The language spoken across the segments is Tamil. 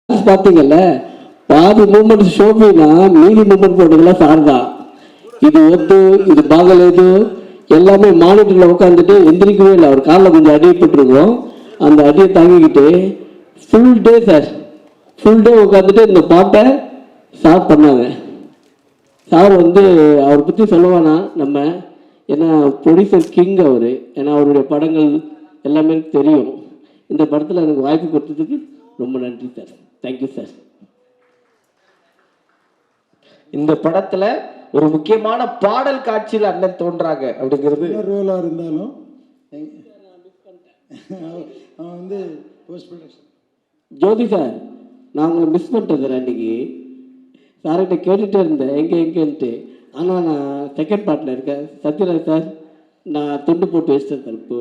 பார்த்தீங்கல்ல, பாதி மூமெண்ட் ஷோபினா மீதி மூமெண்ட் போட்டதெல்லாம் சார் தான். இது ஒத்து இது பாகலேது எல்லாமே மானிட்டரில் உட்காந்துட்டு எந்திரிக்கவே இல்லை. அவர் காலில் கொஞ்சம் அடிப்பட்டுருக்கோம். அந்த அடியை தாங்கிக்கிட்டு full day sir, full day உட்காந்துட்டு இந்த பாட்டை சார் பண்ணாங்க. சார் வந்து அவரை பற்றி சொல்லுவானா நம்ம, ஏன்னா ப்ரொடியூசர் கிங் அவர், ஏன்னா அவருடைய படங்கள் எல்லாமே தெரியும். இந்த படத்தில் எனக்கு வாய்ப்பு கொடுத்ததுக்கு ரொம்ப நன்றி சார். Thank you sir. இந்த படத்துல ஒரு முக்கியமான பாடல் காட்சியில் அண்ணன் தோன்றாங்க அப்படிங்கிறது ரோலா இருந்தாலும் அவன் வந்து போஸ்ட் ப்ரொடக்ஷன். ஜோதி சார், நான் உங்களை மிஸ் பண்ணுறேன் சார். அன்றைக்கி சார்கிட்ட கேட்டுகிட்டே இருந்தேன் எங்கேன்ட்டு. ஆனால் நான் செகண்ட் பார்ட்டில் இருக்கேன். சத்யராஜ் சார், நான் துண்டு போட்டு வச்சிட்டேன் சார். இப்போ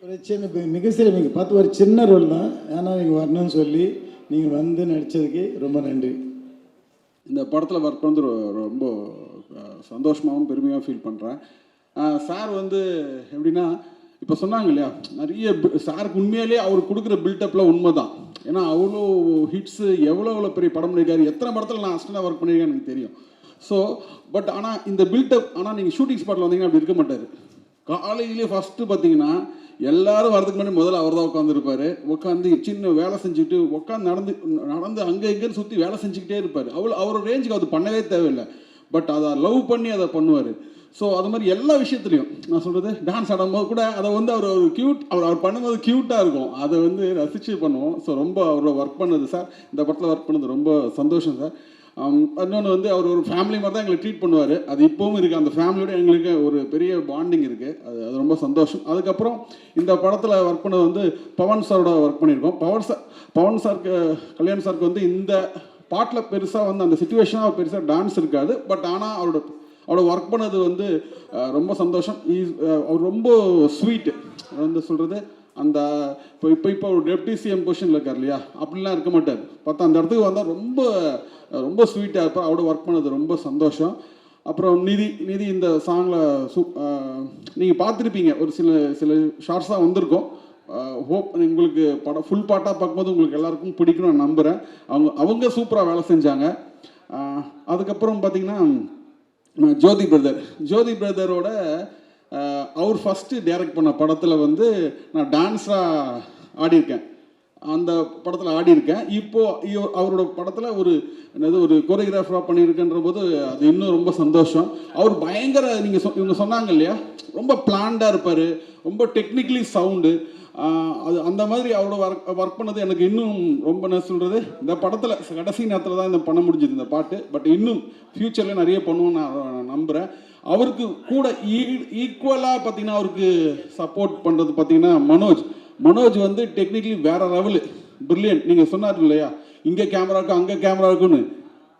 ஒரு சின்ன மிக சில நீங்கள் பார்த்து ஒரு சின்ன ரோல் தான், ஆனால் நீங்கள் வரணும்னு சொல்லி நீங்கள் வந்து நடித்ததுக்கு ரொம்ப நன்றி. இந்த படத்தில் ஒர்க் பண்ணது ரொம்ப சந்தோஷமாகவும் பெருமையாகவும் ஃபீல் பண்ணுறேன். சார் வந்து எப்படின்னா, இப்போ சொன்னாங்க இல்லையா, நிறைய சாருக்கு உண்மையிலே அவர் கொடுக்குற பில்டப்பில் உண்மை தான். ஏன்னா அவ்வளோ ஹிட்ஸு, எவ்வளோ பெரிய படம் பண்ணியிருக்காரு, எத்தனை படத்தில் நான் அஸ்டண்டாக ஒர்க் பண்ணியிருக்கேன்னு எனக்கு தெரியும். ஸோ பட் ஆனால் இந்த பில்டப், ஆனால் நீங்கள் ஷூட்டிங் ஸ்பாட்டில் வந்தீங்கன்னா அப்படி இருக்க மாட்டார். காலையிலே ஃபஸ்ட்டு பார்த்தீங்கன்னா எல்லாரும் வரதுக்கு முன்னாடி முதல்ல அவர் தான் உட்காந்துருப்பார். உட்காந்து சின்ன வேலை செஞ்சுக்கிட்டு உட்காந்து நடந்து அங்கே இங்கேன்னு சுற்றி வேலை செஞ்சுக்கிட்டே இருப்பார். அவரோட ரேஞ்சுக்கு அது பண்ணவே தேவையில்லை. பட் அதை லவ் பண்ணி அதை பண்ணுவார். ஸோ அது மாதிரி எல்லா விஷயத்துலையும் நான் சொல்கிறது, டான்ஸ் ஆடும்போது கூட அதை வந்து அவர் க்யூட், அவர் பண்ணும்போது க்யூட்டாக இருக்கும். அதை வந்து ரசித்து பண்ணுவோம். ஸோ ரொம்ப அவரோட ஒர்க் பண்ணது சார், இந்த படத்தில் ஒர்க் பண்ணது ரொம்ப சந்தோஷம் சார். இன்னொன்று வந்து அவர் ஒரு ஃபேமிலி மாதிரி தான் எங்களை ட்ரீட் பண்ணுவார். அது இப்போவும் இருக்குது. அந்த ஃபேமிலியோட எங்களுக்கு ஒரு பெரிய பாண்டிங் இருக்குது. அது ரொம்ப சந்தோஷம். அதுக்கப்புறம் இந்த படத்தில் ஒர்க் பண்ணது வந்து பவன் சாரோட ஒர்க் பண்ணியிருக்கோம். பவன் சாருக்கு, கல்யாண் சாருக்கு வந்து இந்த பாட்டில் பெருசாக வந்து அந்த சுச்சுவேஷனாக பெருசாக டான்ஸ் இருக்காது. பட் ஆனால் அவரோட ஒர்க் பண்ணது வந்து ரொம்ப சந்தோஷம். அவர் ரொம்ப ஸ்வீட்டு வந்து சொல்கிறது, அந்த இப்போ ஒரு டெப்டி சிஎம் பொசிஷனில் இருக்கார் இல்லையா, அப்படிலாம் இருக்க மாட்டார். பார்த்தா அந்த இடத்துக்கு வந்தால் ரொம்ப ஸ்வீட்டாக இருப்பார். அவரோட ஒர்க் பண்ணது ரொம்ப சந்தோஷம். அப்புறம் நிதி இந்த சாங்கில் நீங்கள் பார்த்துருப்பீங்க, ஒரு சில ஷார்ட்ஸாக வந்திருக்கும். ஹோப் உங்களுக்கு படம் ஃபுல் பாட்டாக பார்க்கும்போது உங்களுக்கு எல்லாருக்கும் பிடிக்கும்னு நான் நம்புகிறேன். அவங்க சூப்பராக வேலை செஞ்சாங்க. அதுக்கப்புறம் பார்த்திங்கன்னா ஜோதி பிரதரோட அவர் ஃபஸ்ட்டு டைரக்ட் பண்ண படத்தில் வந்து நான் டான்ஸாக ஆடியிருக்கேன். அந்த படத்தில் ஆடியிருக்கேன். இப்போது அவரோட படத்தில் ஒரு கோரியோகிராஃபராக பண்ணியிருக்கேன்ற போது அது இன்னும் ரொம்ப சந்தோஷம். அவர் பயங்கர, இவங்க சொன்னாங்க இல்லையா, ரொம்ப பிளான்டாக இருப்பார், ரொம்ப டெக்னிக்கலி சவுண்டு. அது அந்த மாதிரி அவரோட ஒர்க் பண்ணது எனக்கு இன்னும் ரொம்ப என்ன சொல்கிறது, இந்த படத்தில் கடைசி நேரத்தில் தான் இந்த பண்ண முடிஞ்சது இந்த பாட்டு. பட் இன்னும் ஃப்யூச்சரில் நிறைய பண்ணுவோன்னு நான் நம்புகிறேன். அவருக்கு கூட ஈக்குவலாக பார்த்திங்கன்னா அவருக்கு சப்போர்ட் பண்ணுறது பார்த்திங்கன்னா மனோஜ் வந்து டெக்னிக்கலி வேறு லெவலு, பிரில்லியன்ட். நீங்கள் சொன்னார் இல்லையா, இங்கே கேமரா இருக்கும் அங்கே கேமரா இருக்குன்னு,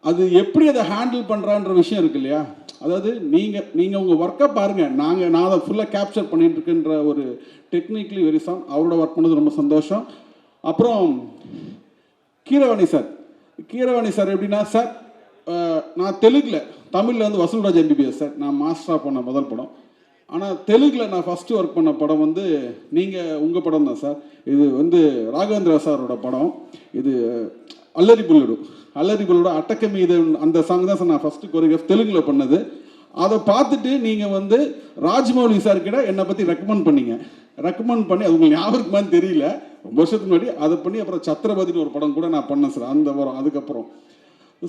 அது எப்படி அதை ஹேண்டில் பண்ணுறான்ற விஷயம் இருக்கு இல்லையா. அதாவது நீங்கள் உங்கள் ஒர்க்கை பாருங்கள், நான் அதை ஃபுல்லாக கேப்சர் பண்ணிட்டு இருக்குன்ற ஒரு டெக்னிக்கலி வெரி சவுண்ட். அவரோட ஒர்க் பண்ணது ரொம்ப சந்தோஷம். அப்புறம் கீரவாணி சார் எப்படின்னா சார், நான் தமிழில் வந்து வசூல்ராஜ் MBBS சார் நான் மாஸ்டராக பண்ண முதல் படம். ஆனால் தெலுங்கில் நான் ஃபஸ்ட்டு ஒர்க் பண்ண படம் வந்து உங்கள் படம் தான் சார். இது வந்து ராகவேந்திரா சாரோட படம். இது அல்லரி புல்லோட அட்டக்க மீது அந்த சாங் தான் சார் நான் ஃபஸ்ட்டு கோரியோகிராஃப் தெலுங்கில் பண்ணது. அதை பார்த்துட்டு நீங்கள் வந்து ராஜ்மௌலி சார்கிட்ட என்னை பற்றி ரெக்கமெண்ட் பண்ணி, அது உங்களுக்கு ஞாபகமானு தெரியல, ரொம்ப வருஷத்துக்கு முன்னாடி அதை பண்ணி அப்புறம் சத்ரபதினு ஒரு படம் கூட நான் பண்ணேன் சார் அந்த படம். அதுக்கப்புறம்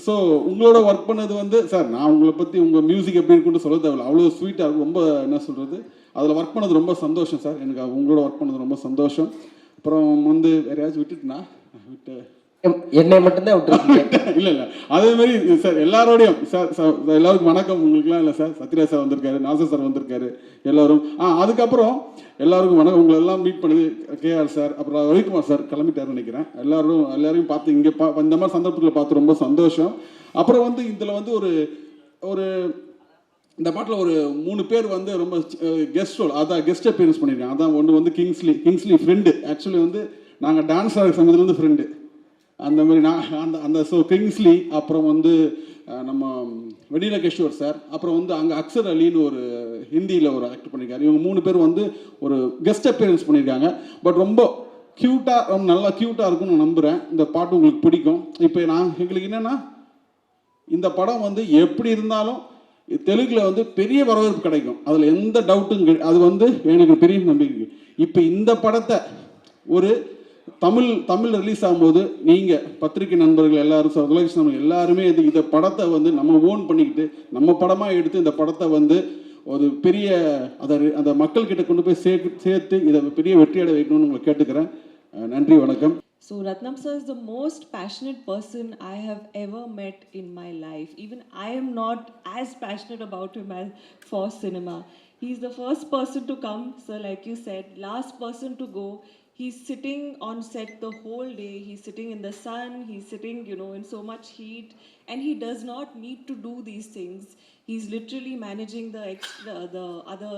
ஸோ உங்களோட ஒர்க் பண்ணது வந்து சார், நான் உங்களை பற்றி உங்கள் மியூசிக் எப்படி இருக்குன்னு சொல்ல தேவையில்ல, அவ்வளோ ஸ்வீட்டாக இருக்கும். ரொம்ப என்ன சொல்கிறது, அதில் ஒர்க் பண்ணது ரொம்ப சந்தோஷம் சார். எனக்கு உங்களோட ஒர்க் பண்ணது ரொம்ப சந்தோஷம். அப்புறம் வந்து வேறு யாராச்சும் விட்டு என்னை மட்டும்தான் விட்டுருக்கீங்க. இல்லை அதே மாதிரி சார் எல்லாரோடையும் சார் எல்லாருக்கும் வணக்கம். உங்களுக்குலாம் இல்லை சார், சத்யராஜ் சார் வந்திருக்காரு, நாசர் சார் வந்திருக்காரு, எல்லோரும். அதுக்கப்புறம் எல்லாருக்கும் வணக்கம். உங்களை எல்லாம் மீட் பண்ணுது KR சார், அப்புறம் ரவிக்குமார் சார் கிளம்பிட்டாருன்னு நினைக்கிறேன். எல்லாரையும் பார்த்து இங்கே இந்த மாதிரி சந்தர்ப்பத்தில் பார்த்து ரொம்ப சந்தோஷம். அப்புறம் வந்து இதில் வந்து ஒரு இந்த பாட்டில் ஒரு 3 பேர் வந்து ரொம்ப கெஸ்ட் ரோல், அதான் கெஸ்ட் அப்பியரன்ஸ் பண்ணியிருக்காங்க. அதான் ஒன்று வந்து கிங்ஸ்லி ஃப்ரெண்டு. ஆக்சுவலி வந்து நாங்கள் டான்ஸ் ஆடுற சமயத்துலேருந்து ஃப்ரெண்டு அந்த மாதிரி. அந்த ஸோ கிங்ஸ்லி, அப்புறம் வந்து நம்ம வெடில கிஷோர் சார், அப்புறம் வந்து அங்கே அக்சர் அலின்னு ஒரு ஹிந்தியில் ஒரு ஆக்ட் பண்ணியிருக்காரு. இவங்க 3 பேர் வந்து ஒரு கெஸ்ட் அப்பியரன்ஸ் பண்ணியிருக்காங்க. பட் ரொம்ப க்யூட்டாக நல்லா க்யூட்டாக இருக்கும்னு நான் நம்புகிறேன். இந்த பாட்டு உங்களுக்கு பிடிக்கும். இப்போ எங்களுக்கு என்னென்னா, இந்த படம் வந்து எப்படி இருந்தாலும் தெலுங்கில் வந்து பெரிய வரவேற்பு கிடைக்கும், அதில் எந்த டவுட்டும் அது வந்து எனக்கு பெரிய நம்பிக்கை. இப்போ இந்த படத்தை ஒரு தமிழ் ரிலீஸ் ஆகும்போது நீங்கள் பத்திரிகை நண்பர்கள் எல்லாரும் தொலைக்காட்சி நண்பர்கள் எல்லாருமே இந்த படத்தை வந்து நம்ம ஓன் பண்ணிக்கிட்டு நம்ம படமாக எடுத்து இந்த படத்தை வந்து ஒரு பெரிய அந்த மக்கள்கிட்ட கொண்டு போய் சேர்த்து இதை பெரிய வெற்றியடை வைக்கணும்னு உங்களை கேட்டுக்கிறேன். நன்றி, வணக்கம். So Ratnam sir is the most passionate person I have ever met in my life. Even I am not as passionate about him as for cinema. He's the first person to come, sir, like you said, last person to go. He's sitting on set the whole day. He's sitting in the sun. He's sitting, in so much heat, and he does not need to do these things. He's literally managing the other,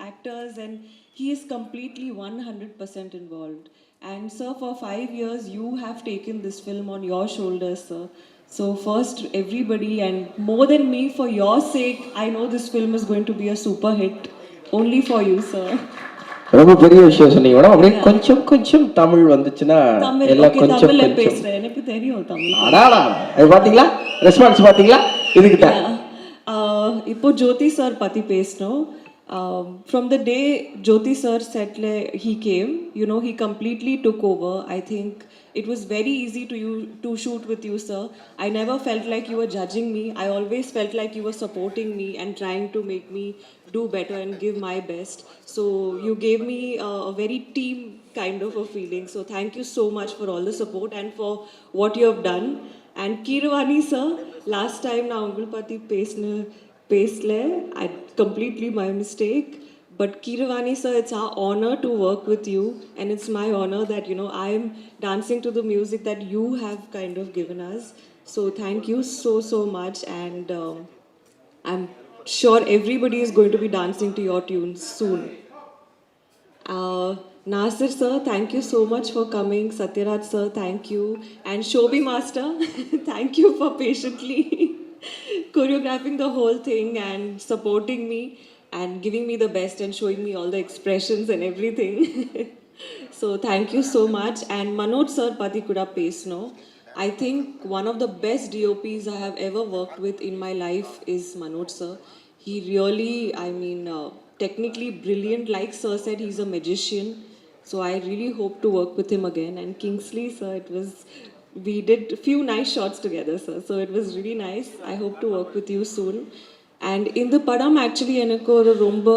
actors, and he is completely 100% involved. And sir, for 5 years, you have taken this film on your shoulders, sir. So first, everybody, and more than me, for your sake, I know this film is going to be a super hit. Only for you, sir. ரொம்ப பெரிய விஷயம் சொன்னீங்க மேடம். அப்படியே கொஞ்சம் கொஞ்சம் தமிழ் வந்துச்சுன்னா எல்லாம் கொஞ்சம் தமிழ்ல பேசுறேன், எனக்கு தெரியும் தமிழ். அடாடா, அது பாத்தீங்களா, ரெஸ்பான்ஸ் பாத்தீங்களா? இதுக்கு தான் இப்போ ஜோதி சார் பத்தி பேசணும். From the day Jyoti sir said he came, he completely took over. I think it was very easy to shoot with you, sir. I never felt like you were judging me. I always felt like you were supporting me and trying to make me do better and give my best. So you gave me a very team kind of a feeling. So thank you so much for all the support and for what you have done. And Keeravani sir, last time na ungal pati pesle, I completely my mistake. But Keeravani sir, it's our honor to work with you, and it's my honor that I'm dancing to the music that you have kind of given us. So thank you so much, and I'm sure everybody is going to be dancing to your tunes soon. Nasir sir, thank you so much for coming. Satyaraj sir, thank you, and Shobhi master, thank you for patiently choreographing the whole thing and supporting me and giving me the best and showing me all the expressions and everything. So thank you so much. And Manoj sir pati kuda pesno. I think one of the best DOPs I have ever worked with in my life is Manoj sir. He really, technically brilliant. Like sir said, he's a magician. So I really hope to work with him again. And Kingsley sir, we did a few nice shots together, sir. So it was really nice. I hope to work with you soon. And in the padam, actually, enakku oru romba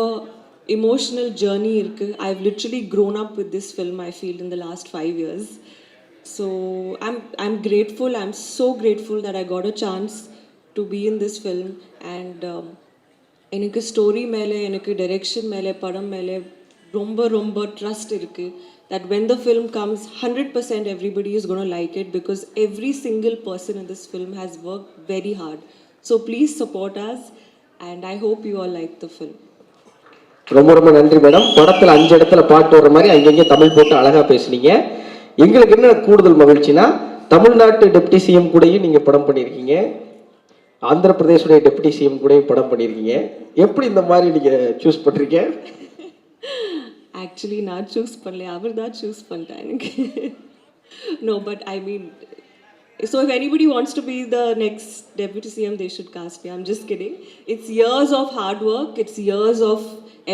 emotional journey irukku. I've literally grown up with this film, I feel, in the last 5 years. So I'm grateful. I'm so grateful that I got a chance to be in this film. And enakku story mele, enakku direction mele, padam mele romba trust irukku. That when the film comes, 100% everybody is going to like it, because every single person in this film has worked very hard. So please support us, and I hope you all like the film. ரொம்ப ரொம்ப நன்றி மேடம். படத்தில் 5 இடத்துல பாட்டு வர மாதிரி அங்கங்கே தமிழ் போட்டு அழகாக பேசுனீங்க. எங்களுக்கு என்ன கூடுதல் மகிழ்ச்சினா, தமிழ்நாட்டு டெப்டி சிஎம் கூடயும் நீங்கள் படம் பண்ணியிருக்கீங்க, ஆந்திர பிரதேசுடைய டெப்டி சிஎம் கூடயும் படம் பண்ணியிருக்கீங்க. எப்படி இந்த மாதிரி நீங்கள் சூஸ் பண்ணுறீங்க? Actually, நான் choose பண்ணல, அவர் தான் choose பண்ணிட்டான் எனக்கு. No, but so if anybody wants to be the next deputy CM, they should cast me. I'm just kidding. It's years of hard work, it's years of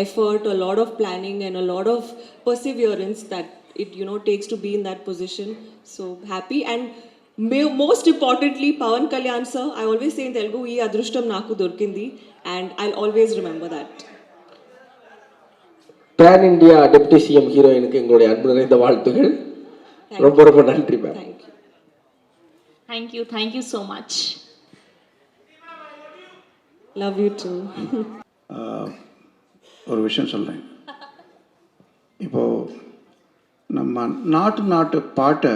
effort, a lot of planning and a lot of perseverance that it takes to be in that position. So happy, and most importantly, Pawan Kalyan sir, I always say in Telugu, ee adrushtam naaku dorkindi, and I'll always remember that. Pan India deputy CM ஹீரோயினுக்கு எங்களுடைய அன்பு நிறைந்த வாழ்த்துகள். ரொம்ப ரொம்ப நன்றி ma'am. Thank you so much. Love you too. ஒரு விஷயம் சொல்கிறேன். இப்போது நம்ம நாட்டு பாட்டை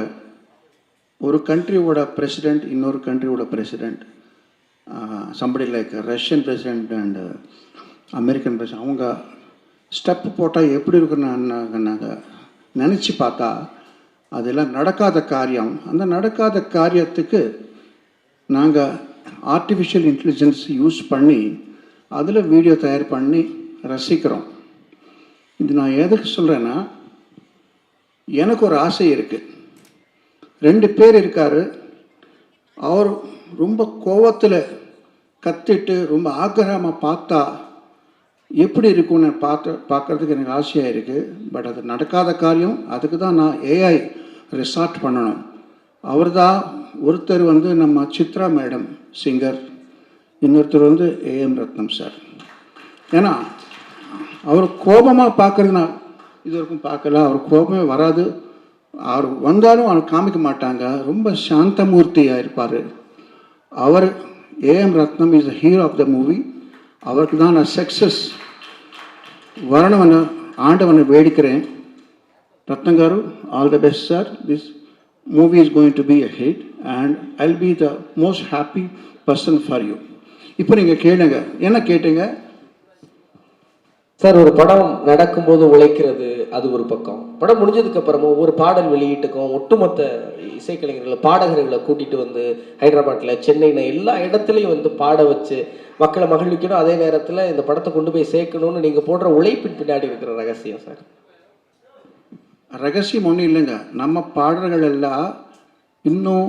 ஒரு கண்ட்ரியோட பிரசிடெண்ட் இன்னொரு கண்ட்ரியோட president, somebody like Russian president and American president, அவங்க ஸ்டெப்பு போட்டால் எப்படி இருக்குன்னு நாங்கள் நினச்சி பார்த்தா அதெல்லாம் நடக்காத காரியம். அந்த நடக்காத காரியத்துக்கு நாங்கள் ஆர்டிஃபிஷியல் இன்டெலிஜென்ஸ் யூஸ் பண்ணி அதில் வீடியோ தயார் பண்ணி ரசிக்கிறோம். இது நான் எதுக்கு சொல்கிறேன்னா, எனக்கு ஒரு ஆசை இருக்குது. 2 பேர் இருக்கார். அவர் ரொம்ப கோவத்தில் கத்திட்டு ரொம்ப ஆக்கிரகமாக பார்த்தா எப்படி இருக்கும்னு பார்க்குறதுக்கு எனக்கு ஆசையாக இருக்குது. பட் அது நடக்காத காரியம். அதுக்கு தான் நான் ஏஐ ரிசார்ட் பண்ணணும். அவர் தான் ஒருத்தர் வந்து நம்ம சித்ரா மேடம் சிங்கர், இன்னொருத்தர் வந்து ஏஎம் ரத்னம் சார். ஏன்னா அவர் கோபமாக பார்க்குறது நான் இது வரைக்கும் பார்க்கல. அவர் கோபமே வராது. அவர் வந்தாலும் அவர் காமிக்க மாட்டாங்க. ரொம்ப சாந்தமூர்த்தியாக இருப்பார் அவர். A M Rathnam is the hero of the movie. அவருக்கு தான் நான் சக்ஸஸ் வரணும்னு ஆண்டவனை வேடிக்கிறேன். Rathnam garu, all the best sir. This movie is going to be a hit and I will be the most happy person for you. இப்போ நீங்கள் கேளுங்க, என்ன கேட்டீங்க சார்? ஒரு படம் நடக்கும்போது உழைக்கிறது அது ஒரு பக்கம், படம் முடிஞ்சதுக்கு அப்புறமும் ஒரு பாடல் வெளியீட்டுக்கும் ஒட்டுமொத்த இசைக்கலைஞர்களை பாடகர்களை கூட்டிட்டு வந்து ஹைதராபாத்ல, சென்னையில் எல்லா இடத்துலையும் வந்து பாட வச்சு மக்களை மகிழ்விக்கணும். அதே நேரத்தில் இந்த படத்தை கொண்டு போய் சேர்க்கணும்னு நீங்கள் போடுற உழைப்பின் பின்னாடி இருக்கிற ரகசியம் சார்? ரகசியம் ஒன்றும் இல்லைங்க. நம்ம பாடல்கள் எல்லாம் இன்னும்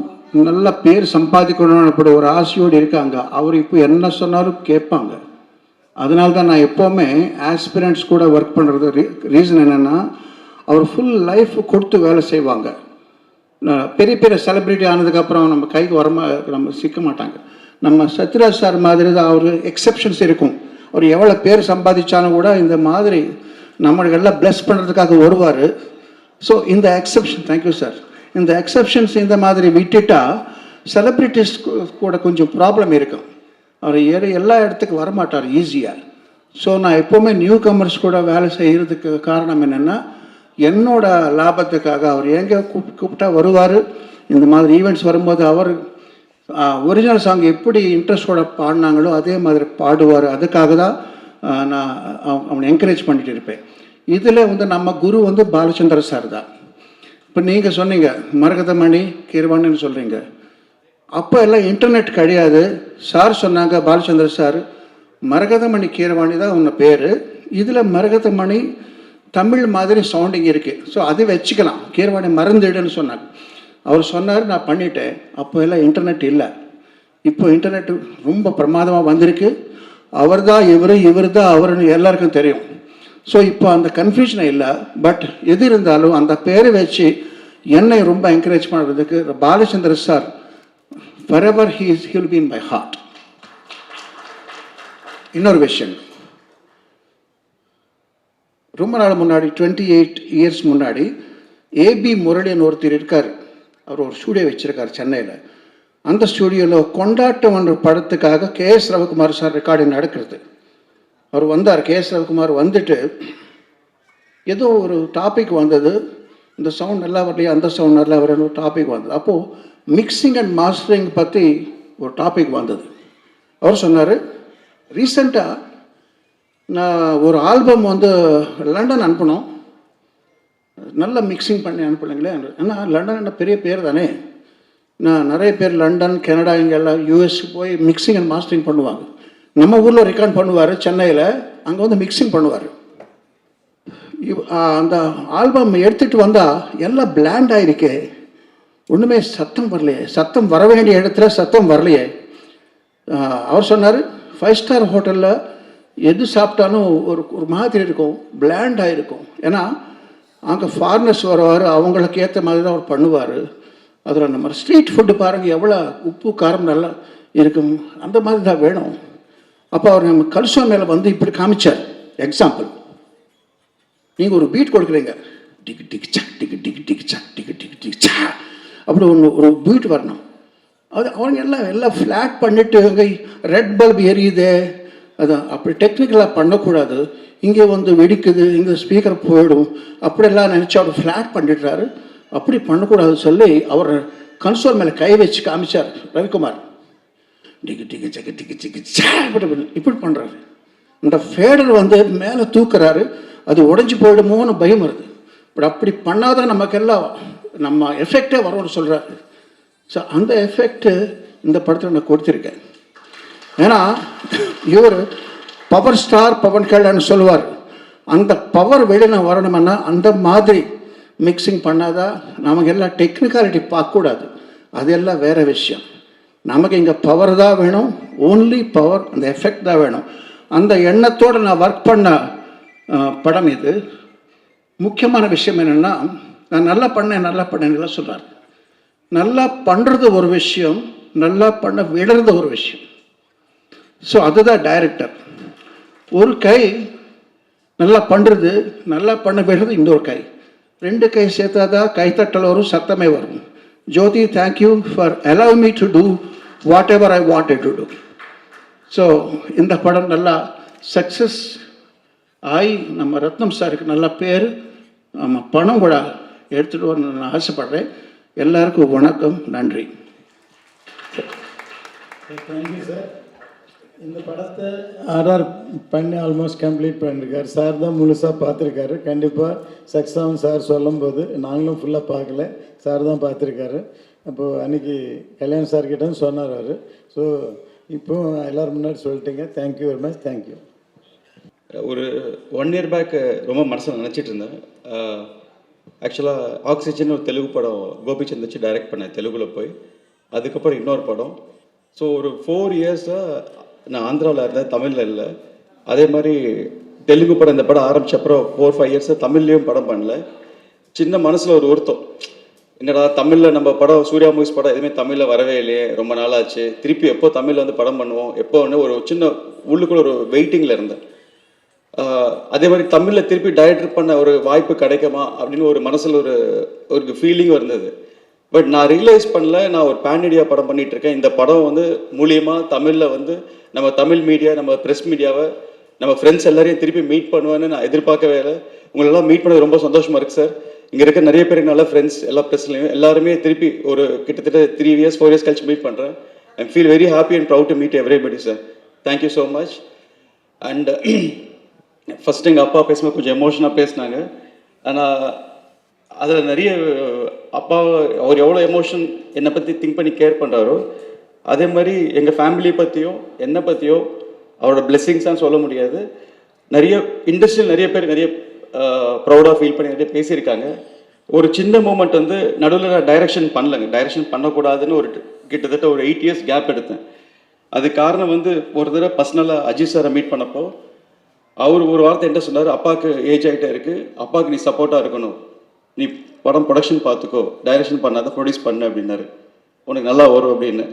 நல்ல பேர் சம்பாதிக்கணும்னு அப்படி ஒரு ஆசையோடு இருக்காங்க. அவர் இப்போ என்ன சொன்னாலும் கேட்பாங்க. அதனால தான் நான் எப்போவுமே ஆஸ்பிரண்ட்ஸ் கூட ஒர்க் பண்ணுறது ரீசன் என்னென்னா, அவர் ஃபுல் லைஃப் கொடுத்து வேலை செய்வாங்க. பெரிய பெரிய செலிப்ரிட்டி ஆனதுக்கப்புறம் நம்ம கைக்கு நம்ம சிக்க மாட்டாங்க. நம்ம சத்யராஜ் சார் மாதிரி தான் அவர் எக்ஸெப்ஷன்ஸ் இருக்கும். அவர் எவ்வளோ பேர் சம்பாதிச்சாலும் கூட இந்த மாதிரி நம்மளுக்கெல்லாம் ப்ளஸ் பண்ணுறதுக்காக வருவார். ஸோ இந்த எக்ஸெப்ஷன், தேங்க்யூ சார், இந்த எக்ஸெப்ஷன்ஸ் இந்த மாதிரி விட்டுட்டா செலிப்ரிட்டிஸ் கூட கொஞ்சம் ப்ராப்ளம் இருக்கும். அவர் எல்லா இடத்துக்கு வரமாட்டார் ஈஸியாக. ஸோ நான் எப்போவுமே நியூ கமர்ஸ் கூட வேலை செய்கிறதுக்கு காரணம் என்னென்னா, என்னோட லாபத்துக்காக அவர் எங்கே கூப்பிட்டா வருவார். இந்த மாதிரி ஈவெண்ட்ஸ் வரும்போது அவர் ஒரிஜினல் சாங் எப்படி இன்ட்ரெஸ்டோட பாடினாங்களோ அதே மாதிரி பாடுவார். அதுக்காக தான் நான் அவனை என்கரேஜ் பண்ணிகிட்டு இருப்பேன். இதில் வந்து நம்ம குரு வந்து பாலச்சந்திர சார் தான். இப்போ நீங்கள் சொன்னீங்க மரகதமணி கீரவாணின்னு சொல்கிறீங்க. அப்போ எல்லாம் இன்டர்நெட் கிடையாது. சார் சொன்னாங்க, பாலச்சந்திர சார், மரகதமணி கீரவாணி தான் உன்னை பேர், இதில் மரகதமணி தமிழ் மாதிரி சவுண்டிங் இருக்குது, ஸோ அது வச்சுக்கலாம், கீரவாணி மறந்துடுன்னு சொன்னாங்க. அவர் சொன்னார், நான் பண்ணிட்டேன். அப்போ எல்லாம் இன்டர்நெட் இல்லை. இப்போ இன்டர்நெட் ரொம்ப பிரமாதமாக வந்திருக்கு. அவர் தான் இவர் தான் அவருன்னு எல்லாருக்கும் தெரியும். ஸோ இப்போ அந்த கன்ஃபியூஷனே இல்லை. பட் எது இருந்தாலும் அந்த பேரை வச்சு என்னை ரொம்ப என்கரேஜ் பண்ணுறதுக்கு Balachandra sir wherever he will be in my heart. இன்னொரு விஷயம், ரொம்ப நாள் முன்னாடி 28 இயர்ஸ் முன்னாடி ஏபி முரளின்னு ஒருத்தர் இருக்கார். அவர் ஒரு ஸ்டூடியோ வச்சுருக்கார் சென்னையில். அந்த ஸ்டூடியோவில் கொண்டாட்டம் என்ற படத்துக்காக கேஎஸ் ரவிக்குமார் சார் ரெக்கார்டிங் நடக்கிறது. அவர் வந்தார். கேஎஸ் ரவிக்குமார் வந்துட்டு ஏதோ ஒரு டாபிக் வந்தது, இந்த சவுண்ட் நல்லா வரலையா, அந்த சவுண்ட் நல்லா வரணும் ஒரு டாபிக் வந்தது. அப்போது மிக்சிங் அண்ட் மாஸ்டரிங் பற்றி ஒரு டாபிக் வந்தது. அவர் சொன்னார், ரீசெண்டாக நான் ஒரு ஆல்பம் வந்து லண்டன் அனுப்பணும், நல்ல மிக்சிங் பண்ணி அனுப்பலைங்களே. ஏன்னா லண்டன் என்ன பெரிய பேர் தானே. நான் நிறைய பேர் லண்டன், கனடா, இங்கெல்லாம் யூஎஸ்க்கு போய் மிக்சிங் அண்ட் மாஸ்டரிங் பண்ணுவாங்க. நம்ம ஊரில் ரெக்கார்ட் பண்ணுவார் சென்னையில், அங்கே வந்து மிக்சிங் பண்ணுவார். அந்த ஆல்பம் எடுத்துகிட்டு வந்தால் எல்லாம் பிளாண்ட் ஆகிருக்கே, ஒன்றுமே சத்தம் வரலையே, சத்தம் வர வேண்டிய இடத்துல சத்தம் வரலையே. அவர் சொன்னார், 5 ஸ்டார் ஹோட்டலில் எது சாப்பிட்டாலும் ஒரு மாதிரி இருக்கும், பிளாண்ட் ஆகிருக்கும். ஏன்னா அங்கே ஃபாரினர்ஸ் வருவார், அவங்களுக்கு ஏற்ற மாதிரி தான் அவர் பண்ணுவார். அதில் நம்ம ஸ்ட்ரீட் ஃபுட்டு பாருங்கள், எவ்வளோ உப்பு காரம் நல்லா இருக்கும், அந்த மாதிரி தான் வேணும். அப்போ அவர் நம்ம கல்சோ மேலே வந்து இப்படி காமிச்சார். எக்ஸாம்பிள், நீங்கள் ஒரு பீட் கொடுக்குறீங்க, டிக்கு டிக்கு சக் டிக்கு டிக்கு டிக்கு சக் டிக்கு டிக்கு டிக்கு சா, அப்படி ஒரு பீட் வரணும். அது அவங்க எல்லாம் ஃப்ளாட் பண்ணிவிட்டு அங்கே ரெட் பல்ப் எரியுது, அது அப்படி டெக்னிக்கலாக பண்ணக்கூடாது. இங்கே வந்து வெடிக்குது, இங்கே ஸ்பீக்கர் போயிடும், அப்படியெல்லாம் நினச்சி அவர் ஃப்ளாட் பண்ணிடுறாரு. அப்படி பண்ணக்கூடாது சொல்லி அவர் கன்சோல் மேலே கை வச்சு காமிச்சார் ரவிக்குமார். டிக்கு டிக்கு சக்கு டிக்கு டிக்கு சா இப்படி பண்ணுறாரு. இந்த ஃபேடர் வந்து மேலே தூக்குறாரு, அது உடஞ்சி போயிடுமோன்னு பயம் வருது. பட் அப்படி பண்ணாதான் நமக்கெல்லாம் நம்ம எஃபெக்டே வரும்னு சொல்கிறாரு. ஸோ அந்த எஃபெக்ட்டு இந்த படத்தில் நான் கொடுத்துருக்கேன். ஏன்னா இவர் பவர் ஸ்டார் பவன் கல்யாண் சொல்லுவார், அந்த பவர் வெளியில் வரணும்னா அந்த மாதிரி ಮಿಕ್ಸಿಂಗ್ பண்ணாதா ನಮಗೆಲ್ಲ ಟೆಕ್ನಿಕಾಲಿಟಿ பார்க்கக்கூடாது அதெல்லாம் வேறு விஷயம். நமக்கு இங்கே பவர் தான் வேணும், ஓன்லி பவர், அந்த எஃபெக்ட் தான் வேணும். அந்த எண்ணத்தோடு நான் ஒர்க் பண்ண படம் இது. முக்கியமான விஷயம் என்னென்னா, நான் நல்லா பண்ணேன்னு சொல்கிறார். நல்லா பண்ணுறது ஒரு விஷயம், நல்லா பண்ண விடுறது ஒரு விஷயம். ஸோ அதுதான் டைரக்டர். ஒரு கை நல்லா பண்ணுறது, நல்லா பண்ண விடுறது இன்னொரு கை, ரெண்டு கை சேர்த்தா தான் கைத்தட்டல் வரும், சத்தமே வரும். Jyothi, thank you for allow me to do whatever I wanted to do. So இந்த படம் நல்லா சக்ஸஸ் ஆகி நம்ம ரத்னம் சாருக்கு நல்ல பேர், நம்ம பணம் கூட எடுத்துகிட்டு வரணும்னு நான் ஆசைப்பட்றேன். எல்லாருக்கும் வணக்கம், நன்றி. Thank you sir. இந்த படத்தை ஆர்ஆர் பண்ணி ஆல்மோஸ்ட் கம்ப்ளீட் பண்ணியிருக்காரு. சார் தான் முழுசாக பார்த்துருக்காரு. கண்டிப்பாக சக்ஸஸ் ஆகும் சார் சொல்லும்போது நாங்களும் ஃபுல்லாக பார்க்கல, சார் தான் பார்த்துருக்காரு. அப்போது அன்றைக்கி கல்யாண் சார்கிட்ட சொன்னார் அவர். ஸோ இப்போ எல்லோரும் முன்னாடி சொல்லிட்டீங்க. Thank you very much. தேங்க்யூ. ஒரு 1 year பேக் ரொம்ப மனசில் நினச்சிட்டு இருந்தேன். ஆக்சுவலாக ஆக்சிஜன் ஒரு தெலுங்கு படம் கோபிச்சந்த் வச்சு டைரக்ட் பண்ணேன் தெலுங்கில் போய். அதுக்கப்புறம் இன்னொரு படம். ஸோ ஒரு 4 yearsஆக நான் ஆந்திராவில் இருந்தேன், தமிழில் இல்லை. அதே மாதிரி தெலுங்கு படம் இந்த படம் ஆரம்பித்த அப்புறம் 4-5 yearsஆக தமிழ்லேயும் படம் பண்ணல. சின்ன மனசில் ஒரு வருத்தம், என்னடா தமிழில் நம்ம படம் சூர்யா மூவிஸ் படம் எதுவுமே தமிழில் வரவே இல்லையே, ரொம்ப நாளாச்சு, திருப்பி எப்போ தமிழில் வந்து படம் பண்ணுவோம், எப்போ வந்து ஒரு சின்ன உள்ளுக்குள்ள ஒரு வெயிட்டிங்கில் இருந்தேன். அதே மாதிரி தமிழில் திருப்பி டைரக்டர் பண்ண ஒரு வாய்ப்பு கிடைக்குமா அப்படின்னு ஒரு மனசில் ஒரு ஃபீலிங் இருந்தது. பட் நான் ரியலைஸ் பண்ணல, நான் ஒரு பேன் இண்டியா படம் பண்ணிகிட்டு இருக்கேன். இந்த படம் வந்து மூலியமாக தமிழில் வந்து நம்ம தமிழ் மீடியா, நம்ம ப்ரெஸ் மீடியாவை, நம்ம ஃப்ரெண்ட்ஸ் எல்லாரையும் திருப்பி மீட் பண்ணுவேன்னு நான் எதிர்பார்க்கவே இல்லை. உங்களெல்லாம் மீட் பண்ணது ரொம்ப சந்தோஷமாக இருக்குது சார். இங்கே இருக்க நிறைய பேர் நல்ல ஃப்ரெண்ட்ஸ், எல்லா ப்ரெஸ்லையும் எல்லாருமே திருப்பி ஒரு கிட்டத்தட்ட 3 years 4 years கழிச்சு மீட் பண்ணுறேன். I feel very happy and proud to meet everybody sir. Thank you so much. And first எங்கள் அப்பா பேசும்போது கொஞ்சம் எமோஷனாக பேசினாங்க. ஆனால் அதில் நிறைய அப்பா அவர் எவ்வளோ எமோஷன் என்னை பற்றி திங்க் பண்ணி கேர் பண்ணுறாரோ, அதே மாதிரி எங்கள் ஃபேமிலியை பற்றியோ என்னை பற்றியோ அவரோட பிளெஸ்ஸிங்ஸான்னு சொல்ல முடியாது. நிறைய இண்டஸ்ட்ரியில் நிறைய பேர் நிறைய ப்ரௌடாக ஃபீல் பண்ணி நிறைய பேசியிருக்காங்க. ஒரு சின்ன மூமெண்ட் வந்து நடுவில் நான் டைரக்ஷன் பண்ணலைங்க, டைரக்ஷன் பண்ணக்கூடாதுன்னு கிட்டத்தட்ட ஒரு 8 years கேப் எடுத்தேன். அது காரணம் வந்து ஒரு தடவை பர்சனலாக அஜித் சாரை மீட் பண்ணப்போ அவர் ஒரு வார்த்தை என்ன சொன்னார், அப்பாவுக்கு ஏஜ் ஆகிட்டே இருக்குது, அப்பாவுக்கு நீ சப்போர்ட்டாக இருக்கணும், நீ படம் ப்ரொடக்ஷன் பார்த்துக்கோ, டைரக்ஷன் பண்ணாத ப்ரொடியூஸ் பண்ணு அப்படின்னாரு, உனக்கு நல்லா வரும் அப்படின்னு.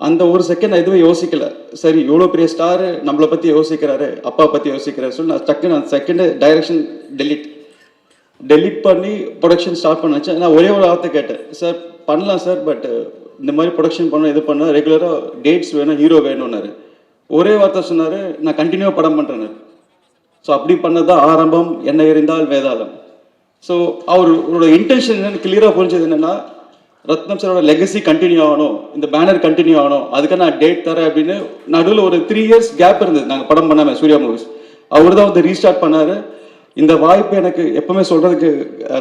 அந்த ஒரு செகண்ட் நான் எதுவுமே யோசிக்கலை. சரி, இவ்வளோ பெரிய ஸ்டாரு நம்மளை பற்றி யோசிக்கிறாரு, அப்பா பற்றி யோசிக்கிறாரு சொல்லி நான் டக்குன்னு அந்த செகண்டு டைரக்ஷன் டெலிட் பண்ணி ப்ரொடக்ஷன் ஸ்டார்ட் பண்ண வச்சேன். நான் ஒரே ஒரு வார்த்தை கேட்டேன், சார் பண்ணலாம் சார், பட் இந்த மாதிரி ப்ரொடக்ஷன் பண்ண இது பண்ண ரெகுலராக டேட்ஸ் வேணும், ஹீரோ வேணும்னாரு. ஒரே வார்த்தை சொன்னார், நான் கண்டினியூவாக படம் பண்ணுறேன்னு. ஸோ அப்படி பண்ணது தான் ஆரம்பம், என்ன எறிந்தால் வேதாளம். ஸோ அவரோட இன்டென்ஷன் என்னென்னு கிளியராக புரிஞ்சது என்னென்னா, ரத்னம் சாரோட லெகசி கண்டினியூ ஆகணும், இந்த பேனர் கண்டினியூ ஆகணும், அதுக்காக நான் டேட் தரேன் அப்படின்னு. நடுவில் ஒரு 3 years கேப் இருந்தது நாங்கள் படம் பண்ணாமல் சூர்யா மூவிஸ். அவர் தான் வந்து ரீஸ்டார்ட் பண்ணார். இந்த வாய்ப்பு எனக்கு எப்பவுமே சொல்கிறதுக்கு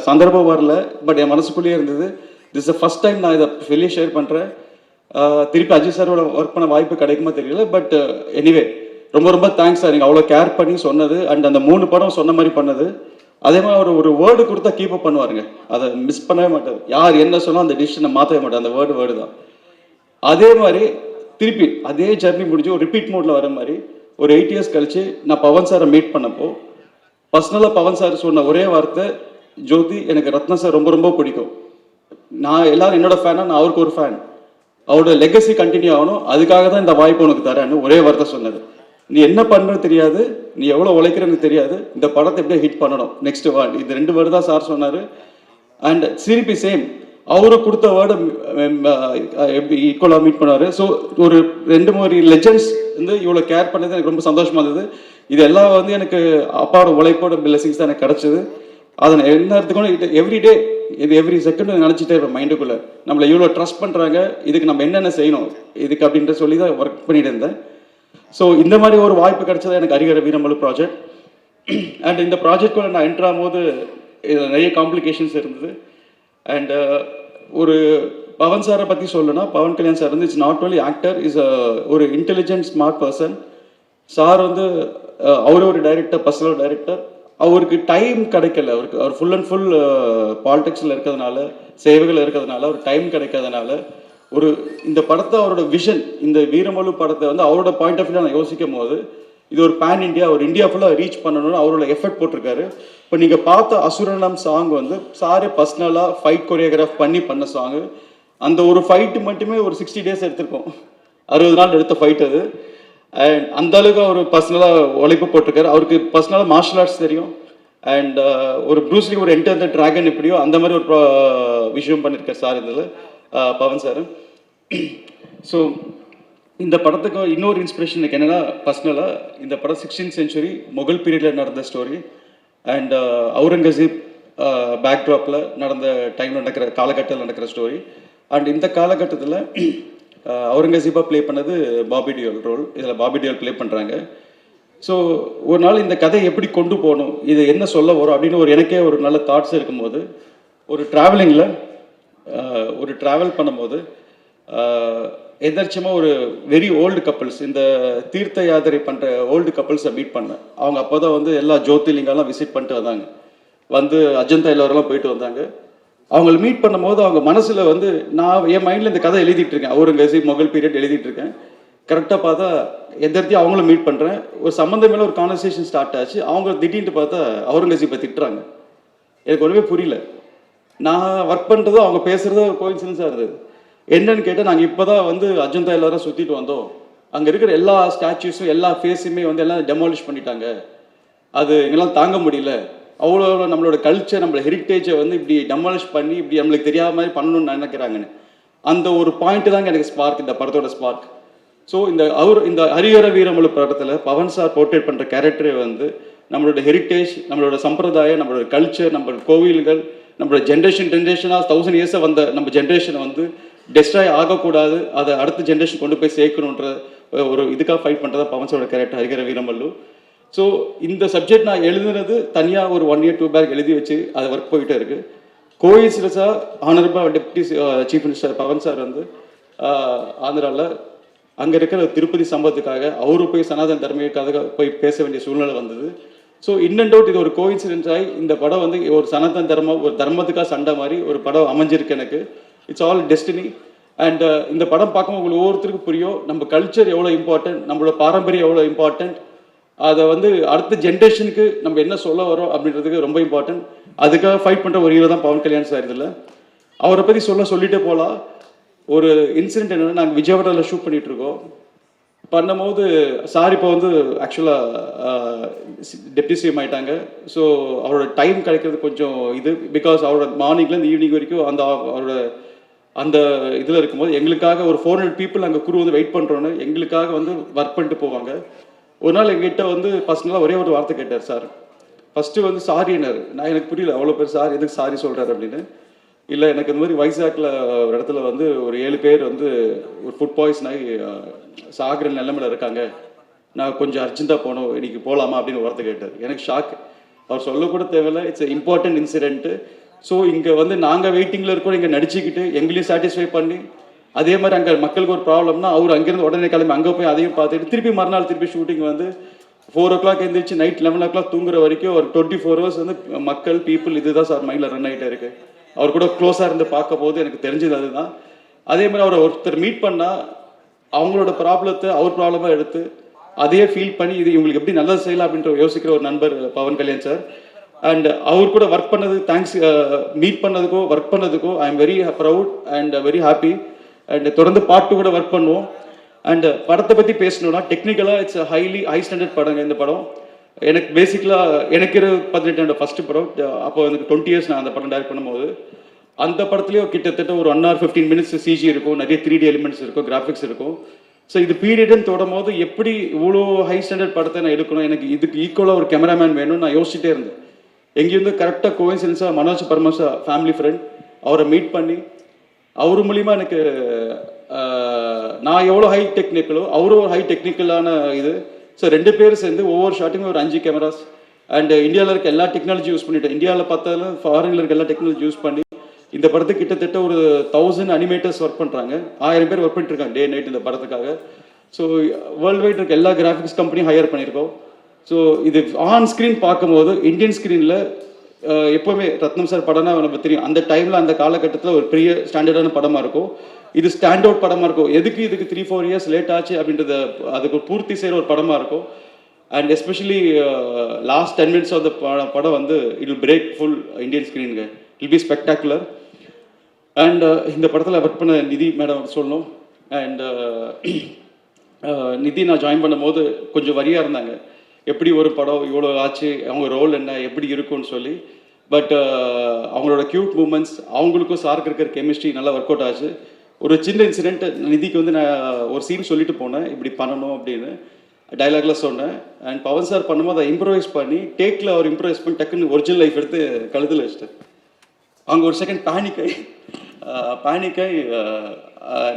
சந்தர்ப்பம் வரல, பட் என் மனசுக்குள்ளேயே இருந்தது. திஸ் இஸ் ஃபர்ஸ்ட் டைம் நான் இதை வெளியே ஷேர் பண்ணுறேன். திருப்பி அஜித் சாரோட ஒர்க் பண்ண வாய்ப்பு கிடைக்குமா தெரியல, பட் எனிவே ரொம்ப ரொம்ப தேங்க்ஸ் சார், நீங்கள் அவ்வளோ கேர் பண்ணி சொன்னது. அண்ட் அந்த 3 படம் சொன்ன மாதிரி பண்ணது. அதே மாதிரி அவர் ஒரு வேர்டு கொடுத்தா கீப் அப் பண்ணுவாருங்க, அதை மிஸ் பண்ணவே மாட்டார். யார் என்ன சொன்னால் அந்த டிசிஷனை மாற்றவே மாட்டார், அந்த வேர்டு தான். அதே மாதிரி திருப்பி அதே ஜர்னி முடிஞ்சு ஒரு ரிப்பீட் மோடில் வர மாதிரி ஒரு 8 years கழிச்சு நான் பவன் சாரை மீட் பண்ணப்போ பர்சனலாக பவன் சார் சொன்ன ஒரே வார்த்தை, ஜோதி எனக்கு ரத்னா சார் ரொம்ப ரொம்ப பிடிக்கும், நான் எல்லாரும் என்னோட ஃபேனாக, நான் அவருக்கு ஒரு ஃபேன், அவரோட லெகசி கண்டினியூ ஆகணும், அதுக்காக தான் இந்த வாய்ப்பு உனக்கு தரேன்னு ஒரே வார்த்தை சொன்னது. நீ என்ன பண்ணுறது தெரியாது, நீ எவ்வளோ உழைக்கிறன்னு தெரியாது, இந்த படத்தை எப்படியே ஹிட் பண்ணணும், நெக்ஸ்ட் வேர்டு, இது 2 வேர்டு தான் சார் சொன்னார். அண்ட் சிரிப்பி சேம், அவரு கொடுத்த வேர்டை ஈக்குவலாக மீட் பண்ணார். ஸோ ஒரு 2-3 லெஜெண்ட்ஸ் வந்து இவ்வளோ கேர் பண்ணது எனக்கு ரொம்ப சந்தோஷமாக இருந்தது. இது எல்லாம் வந்து எனக்கு அப்பாவோட உழைப்போட பிளெஸிங்ஸ் தான் எனக்கு கிடச்சிது. அதை நான் என்ன எடுத்துக்கணும், இது எவ்ரிடே, இது எவ்ரி செகண்ட் நினச்சிட்டே இருப்பேன் மைண்டுக்குள்ளே, நம்மளை இவ்வளோ ட்ரஸ்ட் பண்ணுறாங்க, இதுக்கு நம்ம என்னென்ன செய்யணும் இதுக்கு அப்படின்ற சொல்லி தான் ஒர்க் பண்ணிட்டு இருந்தேன். ஸோ இந்த மாதிரி ஒரு வாய்ப்பு கிடைச்சது எனக்கு ஹரிஹர வீரமலு ப்ராஜெக்ட். அண்ட் இந்த ப்ராஜெக்ட்குள்ளே நான் என்ட்ரு ஆகும்போது இதில் நிறைய காம்ப்ளிகேஷன்ஸ் இருந்தது. அண்ட் ஒரு பவன் சாரை பற்றி சொல்லணும்னா, பவன் கல்யாண் சார் வந்து it's not only actor, is ஒரு இன்டெலிஜென்ட் ஸ்மார்ட் பர்சன். சார் வந்து அவரே ஒரு டைரக்டர், பர்சனல் டைரக்டர், அவருக்கு டைம் கிடைக்கல. அவர் ஃபுல் அண்ட் ஃபுல் பாலிடிக்ஸில் இருக்கிறதுனால, சேவைகள் இருக்கிறதுனால, ஒரு டைம் கிடைக்காதனால, இந்த படத்தை அவரோட விஷன், இந்த வீரமலு படத்தை வந்து அவரோட பாயிண்ட் ஆஃப் வியூ நான் யோசிக்கும் போது, இது ஒரு பேன் இண்டியா, ஒரு இந்தியா ஃபுல்லாக ரீச் பண்ணணும்னு அவரோட எஃபர்ட் போட்டிருக்காரு. இப்போ நீங்கள் பார்த்த அசுரனம் சாங் வந்து சாரே பர்சனலாக ஃபைட் கொரியோகிராஃப் பண்ண சாங்கு. அந்த ஒரு ஃபைட்டு மட்டுமே ஒரு 60 டேஸ் எடுத்திருக்கோம். 60 நாள் எடுத்த ஃபைட் அது. அண்ட் அந்த அளவுக்கு அவர் பர்சனலாக உழைப்பு போட்டிருக்காரு. அவருக்கு பர்சனலாக மார்ஷல் ஆர்ட்ஸ் தெரியும். அண்ட் ஒரு ப்ரூஸ்லி ஒரு என்டர் த ட்ராகன் எப்படியோ அந்த மாதிரி ஒரு விஷயம் பண்ணியிருக்காரு சார் இதில், பவன் சார். ஸோ இந்த படத்துக்கு இன்னொரு இன்ஸ்பிரேஷன் எனக்கு என்னென்னா, பர்சனலாக இந்த படம் 16th century முகல் பீரியடில் நடந்த ஸ்டோரி. அண்ட் அவுரங்கசீப் பேக்ட்ராப்பில் நடந்த டைமில் நடக்கிற காலகட்டத்தில் நடக்கிற ஸ்டோரி. அண்ட் இந்த காலகட்டத்தில் அவுரங்கசீப்பாக ப்ளே பண்ணது பாபி டியோல் ரோல். இதில் பாபி டியோல் ப்ளே பண்ணுறாங்க. ஸோ ஒரு நாள் இந்த கதை எப்படி கொண்டு போகணும், இது என்ன சொல்ல வரும் அப்படின்னு எனக்கே ஒரு நல்ல தாட்ஸ் இருக்கும்போது, ஒரு ட்ராவல் பண்ணும்போது எதார்ச்சியமாக ஒரு வெரி ஓல்டு கப்புள்ஸ், இந்த தீர்த்த யாத்திரை பண்ணுற ஓல்டு கப்புள்ஸை மீட் பண்ணேன். அவங்க அப்போ தான் வந்து எல்லா ஜோதிர்லிங்கெல்லாம் விசிட் பண்ணிட்டு வந்தாங்க. வந்து அஜந்தா எல்லோரெல்லாம் போயிட்டு வந்தாங்க. அவங்களை மீட் பண்ணும்போது அவங்க மனசில் வந்து, நான் என் மைண்டில் இந்த கதை எழுதிட்டு இருக்கேன், அவுரங்கசீப் முகல் பீரியட் எழுதிட்டு இருக்கேன். கரெக்டாக பார்த்தா எதிர்த்தி அவங்களும் மீட் பண்ணுறேன். ஒரு சம்மந்தம் ஒரு கான்வர்சேஷன் ஸ்டார்ட் ஆச்சு. அவங்க திடீர்னு பார்த்தா அவுரங்கசீப்பை திட்டுறாங்க. எனக்கு ஒன்றுமே புரியல. நான் ஒர்க் பண்ணுறதோ அவங்க பேசுகிறதோ ஒரு கோயின்சிடன்ஸாக இருந்தது. என்னன்னு கேட்டால், நாங்கள் இப்போ தான் வந்து அஜந்தா எல்லாரும் சுற்றிட்டு வந்தோம், அங்கே இருக்கிற எல்லா ஸ்டாச்சுஸும் எல்லா ஃபேஸுமே வந்து எல்லாம் டெமாலிஷ் பண்ணிட்டாங்க, அது எங்களால் தாங்க முடியல, அவ்வளோ நம்மளோட கல்ச்சர், நம்மளோட ஹெரிட்டேஜை வந்து இப்படி டெமாலிஷ் பண்ணி இப்படி நம்மளுக்கு தெரியாத மாதிரி பண்ணணும்னு நினைக்கிறாங்கன்னு. அந்த ஒரு பாயிண்ட் தாங்க எனக்கு ஸ்பார்க், இந்த படத்தோட ஸ்பார்க். ஸோ இந்த ஹரிஹர வீரமலு படத்தில் பவன் சார் போர்ட்ரேட் பண்ணுற கேரக்டரே வந்து நம்மளோட ஹெரிட்டேஜ், நம்மளோட சம்பிரதாயம், நம்மளோட கல்ச்சர், நம்மளோட கோவில்கள், நம்மளோட ஜென்ரேஷனாக 1000 இயர்ஸை வந்த நம்ம ஜென்ரேஷனை வந்து டெஸ்ட்ராய் ஆகக்கூடாது, அதை அடுத்த ஜென்ரேஷன் கொண்டு போய் சேர்க்கணுன்ற ஒரு இதுக்காக ஃபைட் பண்ணுறதா பவன் சாரோட கேரக்டர் ஹரிஹர வீரமல்லு. ஸோ இந்த சப்ஜெக்ட் நான் எழுதுனது தனியாக ஒரு 1 year 2 பேக் எழுதி வச்சு அது ஒர்க் போயிட்டே இருக்குது. கோயின்சிடன்ஸாக honourable deputy chief minister Pawan sir வந்து ஆந்திராவில் அங்கே இருக்கிற திருப்பதி சம்பவத்துக்காக அவரு போய் சனாதன தர்மியக்காக போய் பேச வேண்டிய சூழ்நிலை வந்தது. ஸோ இன் அண்ட் அவுட் இது ஒரு கோயின்சிடன்ஸ் ஆகி இந்த படம் வந்து ஒரு சனாதன ஒரு தர்மத்துக்காக சண்டை மாதிரி ஒரு படம் அமைஞ்சிருக்கு எனக்கு. It's all destiny. அண்ட் இந்த படம் பார்க்கும்போது உங்களுக்கு ஒவ்வொருத்தருக்கும் புரியும் நம்ம கல்ச்சர் எவ்வளோ இம்பார்ட்டன்ட், நம்மளோட பாரம்பரியம் எவ்வளோ இம்பார்ட்டன்ட், அதை வந்து அடுத்த ஜென்ரேஷனுக்கு நம்ம என்ன சொல்ல வரோம் அப்படின்றதுக்கு ரொம்ப இம்பார்ட்டன்ட். அதுக்காக ஃபைட் பண்ணுற ஒரு ஹீரோ தான் பவன் கல்யாண் சார். இதில் அவரை பற்றி சொல்லிட்டே போகலாம். ஒரு இன்சிடென்ட் என்னென்னா, நாங்கள் விஜயவாடாவில் ஷூட் பண்ணிகிட்ருக்கோம். பண்ணும்போது சார் இப்போ வந்து ஆக்சுவலாக டெப்டி சிஎம் ஆகிட்டாங்க. ஸோ அவரோட டைம் கிடைக்கிறது கொஞ்சம் இது, பிகாஸ் அவரோட மார்னிங்லேருந்து ஈவினிங் வரைக்கும் அவரோட அந்த இதில் இருக்கும்போது எங்களுக்காக ஒரு 400 people அங்கே குரு வந்து வெயிட் பண்ணுறோன்னு எங்களுக்காக வந்து ஒர்க் பண்ணிட்டு போவாங்க. ஒரு நாள் எங்ககிட்ட வந்து பர்சனலாக ஒரே ஒரு வார்த்தை கேட்டார் சார். ஃபஸ்ட்டு வந்து சாரினார். நான் எனக்கு புரியல, அவ்வளோ பேர் சார் எதுக்கு சாரி சொல்கிறார் அப்படின்னு. இல்லை, எனக்கு இந்த மாதிரி வைசாக்கில் ஒரு இடத்துல வந்து ஒரு 7 பேர் வந்து ஒரு ஃபுட் பாய்சன் ஆகி சாகிற நிலைமையில் இருக்காங்க, நான் கொஞ்சம் அர்ஜென்ட்டாக போகணும், இன்னைக்கு போகலாமா அப்படின்னு வார்த்தை கேட்டார். எனக்கு ஷாக். அவர் சொல்லக்கூட தேவையில்லை, இட்ஸ் இம்பார்ட்டன்ட் இன்சிடென்ட்டு. ஸோ இங்கே வந்து நாங்கள் வெயிட்டிங்கில் இருக்கோம், இங்கே நடிச்சுக்கிட்டு எங்களையும் சாட்டிஸ்ஃபை பண்ணி, அதே மாதிரி அங்கே மக்களுக்கு ஒரு ப்ராப்ளம்னா அவர் அங்கேருந்து உடனே கிளம்பி அங்கே போய் அதையும் பார்த்துட்டு திருப்பி மறுநாள் திருப்பி ஷூட்டிங் வந்து 4 o'clock எழுந்திரிச்சு நைட் 11 o'clock தூங்குற வரைக்கும் ஒரு 24 hours வந்து மக்கள் பீப்புள் இதுதான் சார் மைண்டில் ரன் ஆகிட்டே இருக்குது. அவர் கூட க்ளோஸாக இருந்து பார்க்க போது எனக்கு தெரிஞ்சது அதுதான். அதே மாதிரி அவரை ஒருத்தர் மீட் பண்ணால் அவங்களோட ப்ராப்ளத்தை அவர் ப்ராப்ளமாக எடுத்து அதையே ஃபீல் பண்ணி இது இவங்களுக்கு எப்படி நல்லது செய்யலாம் அப்படின்ற யோசிக்கிற ஒரு நண்பர் பவன் கல்யாண் சார். அண்ட் அவர் கூட ஒர்க் பண்ணது, தேங்க்ஸ், மீட் பண்ணதுக்கோ ஒர்க் பண்ணதுக்கோ I am very proud and very happy. And தொடர்ந்து பார்ட் 2 கூட ஒர்க் பண்ணுவோம். அண்ட் படத்தை பற்றி பேசணுன்னா டெக்னிக்கலாக இட்ஸ் ஹை ஸ்டாண்டர்ட் படங்க இந்த படம். எனக்கு பேசிக்கலாக எனக்கு 18 ஃபஸ்ட்டு படம். அப்போ எனக்கு 20 years நான் அந்த படம் டைரக்ட் பண்ணும்போது அந்த படத்துலேயும் கிட்டத்தட்ட ஒரு 1 hour 15 minutes சிஜி இருக்கும், நிறைய 3D எலிமெண்ட்ஸ் இருக்கும், கிராஃபிக்ஸ் இருக்கும். ஸோ இது பீரியடுன்னு தொடும் போது எப்படி இவ்வளோ ஹை ஸ்டாண்டர்ட் படத்தை நான் எடுக்கணும், எனக்கு இதுக்கு ஈக்குவலாக ஒரு கேமராமேன் வேணும்னு நான் யோசிச்சுட்டே இருந்தேன். எங்கேருந்து கரெக்டாக கோயின்சிடன்ஸாக மனோஜ் பரமசா ஃபேமிலி ஃப்ரெண்ட் அவரை மீட் பண்ணி அவர் மூலிமா எனக்கு நான் எவ்வளோ ஹை டெக்னிக்கலோ அவரும் ஒரு ஹை டெக்னிக்கலான இது. ஸோ 2 பேர் சேர்ந்து ஒவ்வொரு ஷாட்டுமே ஒரு 5 cameras அண்ட் இந்தியாவில் இருக்க எல்லா டெக்னாலஜி யூஸ் பண்ணிட்டேன். இந்தியாவில் பார்த்தாலும் ஃபாரினில் இருக்க எல்லா டெக்னாலஜி யூஸ் பண்ணி இந்த படத்துக்கு கிட்டத்தட்ட ஒரு 1000 animators ஒர்க் பண்ணுறாங்க. 1000 பேர் ஒர்க் பண்ணிட்டுருக்காங்க டே நைட் இந்த படத்துக்காக. ஸோ வேர்ல்டு வைட் இருக்க எல்லா கிராஃபிக்ஸ் கம்பெனியும் ஹையர் பண்ணியிருக்கோம். ஸோ இது ஆன் ஸ்க்ரீன் பார்க்கும்போது இந்தியன் ஸ்க்ரீனில் எப்போவுமே ரத்னம் சார் படம்னா நம்ம தெரியும், அந்த டைமில் அந்த காலகட்டத்தில் ஒரு பெரிய ஸ்டாண்டர்டான படமாக இருக்கும். இது ஸ்டாண்ட் அவுட் படமாக இருக்கும். எதுக்கு இதுக்கு 3-4 இயர்ஸ் லேட் ஆச்சு அப்படின்றத அதுக்கு பூர்த்தி செய்கிற ஒரு படமாக இருக்கும். And especially last 10 minutes of the படம் வந்து it will break full Indian ஸ்க்ரீனுங்க. It be spectacular. அண்ட் இந்த படத்தில் ஒர்க் பண்ண நிதி மேடம் சொல்லணும். அண்ட் நிதி நான் ஜாயின் பண்ணும்போது கொஞ்சம் வரியாக இருந்தாங்க, எப்படி ஒரு படம் இவ்வளோ ஆச்சு, அவங்க ரோல் என்ன எப்படி இருக்கும்னு சொல்லி. பட் அவங்களோட க்யூட் மூமெண்ட்ஸ், அவங்களுக்கும் சாருக்கு இருக்கிற கெமிஸ்ட்ரி நல்லா ஒர்க் அவுட் ஆச்சு. ஒரு சின்ன இன்சிடென்ட், நிதிக்கு வந்து நான் ஒரு சீன் சொல்லிட்டு போனேன் இப்படி பண்ணணும் அப்படின்னு, டைலாக்லாம் சொன்னேன். அண்ட் பவன் சார் பண்ணும்போது அதை இம்ப்ரவைஸ் பண்ணி டேக்கில் அவர் இம்ப்ரவைஸ் பண்ணி டக்குன்னு ஒரிஜினல் லைஃப் எடுத்து கழுத்தில் வச்சுட்டு அவங்க ஒரு செகண்ட் பேனிக்காய்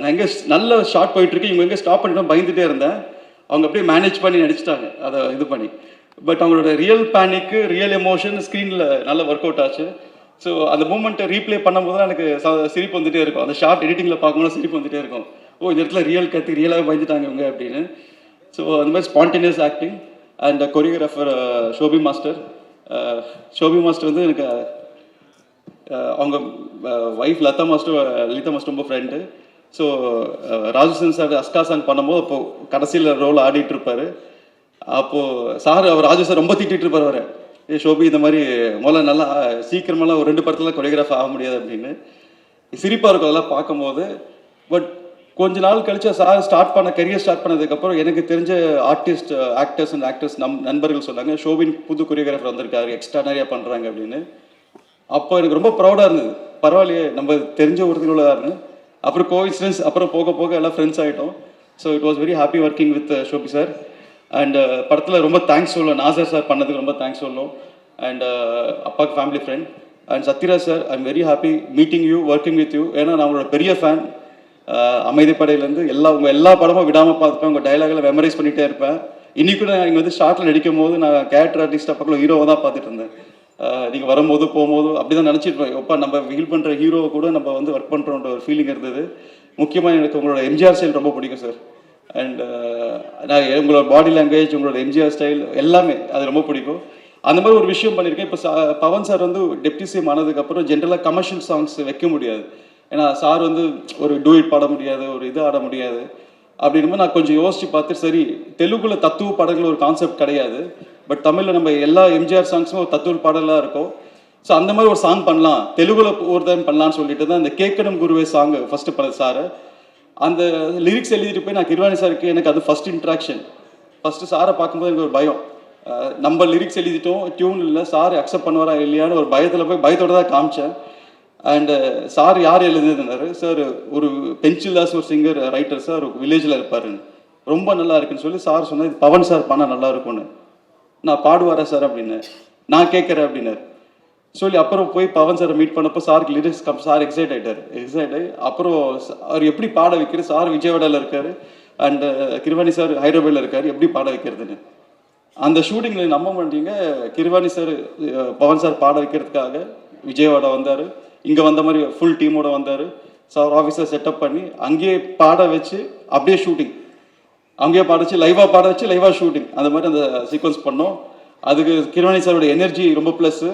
நான் எங்கே நல்ல ஷார்ட் போயிட்டுருக்கு, இவங்க எங்கே ஸ்டாப் பண்ணிட்டோம் பயந்துகிட்டே இருந்தேன். அவங்க அப்படியே மேனேஜ் பண்ணி நடிச்சிட்டாங்க அதை இது பண்ணி. பட் அவங்களோட ரியல் பேனிக்கு ரியல் எமோஷன் ஸ்க்ரீனில் நல்லா ஒர்க் அவுட் ஆச்சு. ஸோ அந்த மூமெண்ட்டை ரீப்ளே பண்ணும்போது தான் எனக்கு சிரிப்பு வந்துகிட்டே இருக்கும். அந்த ஷார்ட் எடிட்டிங்கில் பார்க்கும்போது சிரிப்பு வந்துகிட்டே இருக்கும். ஓ இந்த இடத்துல ரியல் கற்று ரியலாக பயந்துட்டாங்க இவங்க அப்படின்னு. ஸோ அந்த மாதிரி spontaneous acting. And choreographer Shobi master. Shobi master வந்து எனக்கு அவங்க ஒய்ஃப் லலிதா மாஸ்டர் ரொம்ப ஃப்ரெண்டு. ஸோ ராஜசன் சார் அஸ்கா சாங் பண்ணும்போது அப்போது கடைசியில் ரோல் ஆடிட்டு இருப்பார். அப்போது அவர் ராஜு சார் ரொம்ப திட்டிகிட்டு இருப்பார் அவரை, ஷோபி இந்த மாதிரி முதல்ல நல்லா சீக்கிரமெல்லாம் ஒரு 2 படத்தில் கொரியோகிராஃப் ஆக முடியாது அப்படின்னு. சிரிப்பாக இருக்கும் அதெல்லாம் பார்க்கும்போது. பட் கொஞ்ச நாள் கழிச்சு சார் கரியர் ஸ்டார்ட் பண்ணதுக்கப்புறம் எனக்கு தெரிஞ்ச ஆக்டர்ஸ் அண்ட் ஆக்டர்ஸ் நண்பர்கள் சொன்னாங்க, ஷோபின் புது கொரியோகிராஃபர் வந்திருக்காரு, எக்ஸ்ட்ரா நிறையா பண்ணுறாங்க அப்படின்னு. அப்போ எனக்கு ரொம்ப ப்ரௌடாக இருந்தது, பரவாயில்லையே நம்ம தெரிஞ்ச ஒருத்தர்களாக. அப்புறம் கோஇன்சிடென்ஸ், அப்புறம் போக போக எல்லாம் ஃப்ரெண்ட்ஸ் ஆகிட்டோம். So it was very happy working with Shobi sir. And படத்தில் ரொம்ப தேங்க்ஸ் சொல்லணும், நாசர் சார் பண்ணதுக்கு ரொம்ப தேங்க்ஸ் சொல்லணும். அண்ட் அப்பாவுக்கு family friend. And Sathyaraj sir, I am very happy meeting you, working with you. ஏன்னா நான் உங்களோட பெரிய ஃபேன். அமைதிப்படையிலேருந்து உங்கள் எல்லா படமும் விடாமல் பார்த்துப்பேன், உங்கள் டைலாகில் மெமரைஸ் பண்ணிகிட்டே இருப்பேன். இன்றைக்கும் நான் இங்கே வந்து ஷார்ட்டில் நடிக்கும் போது நான் கேரக்டர் ஆர்டிஸ்டாக பக்கம் ஹீரோவை தான் பார்த்துட்டு இருந்தேன். நீங்கள் வரும்போது போகும்போது அப்படி தான் நினச்சிருப்பேன், எப்போ நம்ம ஃபீல் பண்ணுற ஹீரோவை கூட நம்ம வந்து ஒர்க் பண்ணுறோன்ற ஒரு ஃபீலிங் இருந்தது. முக்கியமாக எனக்கு உங்களோட எம்ஜிஆர் ஸ்டைல் ரொம்ப பிடிக்கும் சார். அண்ட் நான் உங்களோட பாடி லாங்குவேஜ், உங்களோட எம்ஜிஆர் ஸ்டைல் எல்லாமே அது ரொம்ப பிடிக்கும். அந்த மாதிரி ஒரு விஷயம் பண்ணியிருக்கேன். இப்போ பவன் சார் வந்து டெப்டி சிஎம் ஆனதுக்கப்புறம் ஜென்ரலாக கமர்ஷியல் சாங்ஸ் வைக்க முடியாது. ஏன்னா சார் வந்து ஒரு டூயிட் பாட முடியாது, ஒரு இது ஆட முடியாது. அப்படின்னும் நான் கொஞ்சம் யோசித்து பார்த்து, சரி தெலுங்குல தத்துவ பாடல்கள் ஒரு கான்செப்ட் கிடையாது, பட் தமிழில் நம்ம எல்லா எம்ஜிஆர் சாங்ஸும் ஒரு தத்துவ பாடலாக இருக்கும். ஸோ அந்த மாதிரி ஒரு சாங் பண்ணலாம், தெலுங்குல ஒரு டைம் பண்ணலான்னு சொல்லிட்டு தான் இந்த கேட்கணும் குருவே சாங் ஃபஸ்ட்டு பண்ண சார். அந்த லிரிக்ஸ் எழுதிட்டு போய் நான் கிருவாணி சாருக்கு எனக்கு அது ஃபஸ்ட் இன்ட்ராக்ஷன். ஃபஸ்ட்டு சாரை பார்க்கும்போது எனக்கு ஒரு பயம், நம்ம லிரிக்ஸ் எழுதிட்டோம், டியூன் இல்லை, சார் அக்செப்ட் பண்ணுவாரா இல்லையான்னு ஒரு பயத்தோடு தான் காமிச்சேன். அண்டு சார் யார் எழுதுனாரு சார், ஒரு பென்சில்தாஸ் ஒரு சிங்கர் ரைட்டர் சார், வில்லேஜில் இருப்பாருன்னு, ரொம்ப நல்லா இருக்குன்னு சொல்லி சார் சொன்னார், இது பவன் சார் பண்ணால் நல்லா இருக்கும்னு. நான் பாடுவாரா சார் அப்படின்னு, நான் கேட்குறேன் அப்படின்னாரு சொல்லி. அப்புறம் போய் பவன் சாரை மீட் பண்ணப்போ சாருக்கு லிரிக்ஸ் சார் எக்ஸைட் ஆகி அப்புறம் அவர் எப்படி பாட வைக்கிறது, சார் விஜயவாடாவில் இருக்கார் அண்டு கிருவாணி சார் ஹைதராபாத்தில் இருக்கார், எப்படி பாட வைக்கிறதுன்னு. அந்த ஷூட்டிங்கில் நம்ப மாட்டீங்க, கிருவாணி சார் பவன் சார் பாட வைக்கிறதுக்காக விஜயவாடா வந்தார், இங்கே வந்த மாதிரி ஃபுல் டீமோடு வந்தார். சார் ஆஃபீஸில் செட்டப் பண்ணி அங்கேயே பாட வச்சு அப்படியே ஷூட்டிங், அங்கேயே பாட வச்சு லைவாக பாட வச்சு லைவாக ஷூட்டிங், அந்த மாதிரி அந்த சீக்வன்ஸ் பண்ணோம். அதுக்கு கிருவாணி சாரோட எனர்ஜி ரொம்ப ப்ளஸ்ஸு.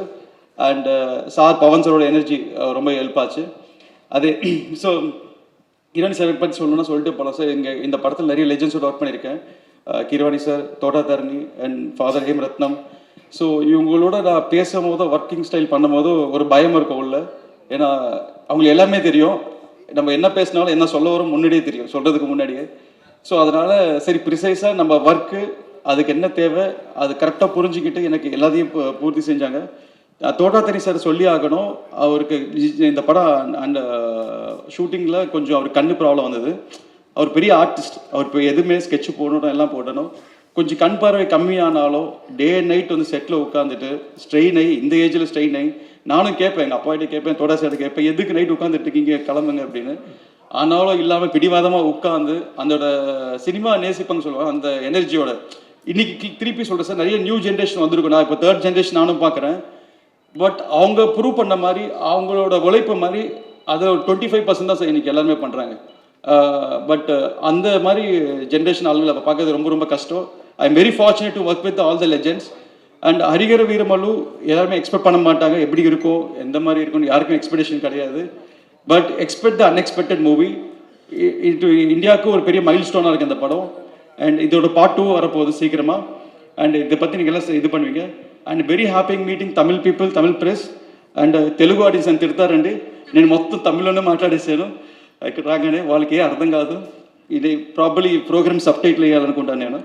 அண்ட் சார் பவன் சாரோட எனர்ஜி ரொம்ப ஹெல்ப் ஆச்சு. அது ஸோ கிருவாணி சார் பற்றி சொல்லணும்னா சொல்லிட்டு போகலாம் சார். இந்த படத்தில் நிறைய லெஜெண்ட்ஸோட ஒர்க் பண்ணியிருக்கேன். Keeravani sir, Thota Tharani and father ஹேம் ரத்னம். ஸோ இவங்களோட நான் பேசும்போது ஒர்க்கிங் ஸ்டைல் பண்ணும்போது ஒரு பயம் இருக்கும் உள்ள. ஏன்னா அவங்களுக்கு எல்லாமே தெரியும், நம்ம என்ன பேசினாலும் என்ன சொல்ல வரும் முன்னாடியே தெரியும், சொல்கிறதுக்கு முன்னாடியே. ஸோ அதனால் சரி ப்ரிசைஸாக நம்ம ஒர்க்கு அதுக்கு என்ன தேவை அது கரெக்டாக புரிஞ்சுக்கிட்டு எனக்கு எல்லாத்தையும் பூர்த்தி செஞ்சாங்க. தோட்டாத்தரி சார் சொல்லி ஆகணும், அவருக்கு இந்த படம் அந்த ஷூட்டிங்கில் கொஞ்சம் அவருக்கு கண்ணு ப்ராப்ளம் வந்தது. அவர் பெரிய ஆர்டிஸ்ட், அவர் இப்போ எதுவுமே ஸ்கெட்சு போடணும் எல்லாம் போடணும், கொஞ்சம் கண் பார்வை கம்மியானாலும் டே அண்ட் நைட் வந்து செட்டில் உட்காந்துட்டு ஸ்ட்ரெயின் ஆகி, இந்த ஏஜில் ஸ்ட்ரெயின் ஆகி நானும் கேட்பேன், எங்கள் அப்பாகிட்ட கேட்பேன், தோட்டா சார்ட்ட கேட்பேன், எதுக்கு நைட் உட்காந்துட்டு இருக்கீங்க கிளம்புங்க அப்படின்னு. ஆனாலும் இல்லாமல் பிடிவாதமாக உட்காந்து அதோட சினிமா நேசிப்பாங்க சொல்லுவாங்க, அந்த எனர்ஜியோட இன்னைக்கு திருப்பி சொல்கிறேன் சார், நிறைய நியூ ஜென்ரேஷன் வந்திருக்கும். நான் இப்போ 3rd ஜென்ரேஷன் நானும் பார்க்குறேன். பட் அவங்க ப்ரூவ் பண்ண மாதிரி அவங்களோட உழைப்பு மாதிரி அதை ஒரு 25% தான் சார் இன்றைக்கி எல்லாருமே பண்ணுறாங்க. பட் அந்த மாதிரி ஜென்ரேஷன் ஆளுங்களை பார்க்கறது ரொம்ப ரொம்ப கஷ்டம். I am very fortunate to work with all the legends. And ஹரிகர வீரமல்லு எல்லாருமே எக்ஸ்பெக்ட் பண்ண மாட்டாங்க, எப்படி இருக்கும் எந்த மாதிரி இருக்கும்னு யாருக்கும் எக்ஸ்பெக்டேஷன் கிடையாது. But expect the unexpected movie. இது இந்தியாவுக்கு ஒரு பெரிய மைல் ஸ்டோனாக இருக்குது இந்த படம். அண்ட் இதோட பார்ட் 2 வரப்போகுது சீக்கிரமாக. அண்ட் இதை பற்றி நீங்கள் எல்லாம் இது பண்ணுவீங்க. And very happy meeting Tamil people, Tamil press and Telugu audience అని తిడతారండి. నేను మొత్తం తమిళ్లోనే మాట్లాడేసాను. ఇక్కడ రాగానే వాళ్ళకి ఏ అర్థం కాదు. ఇది ప్రాబబ్లీ ఈ ప్రోగ్రామ్ సబ్ టైటిల్ వేయాలనుకుంటాను నేను.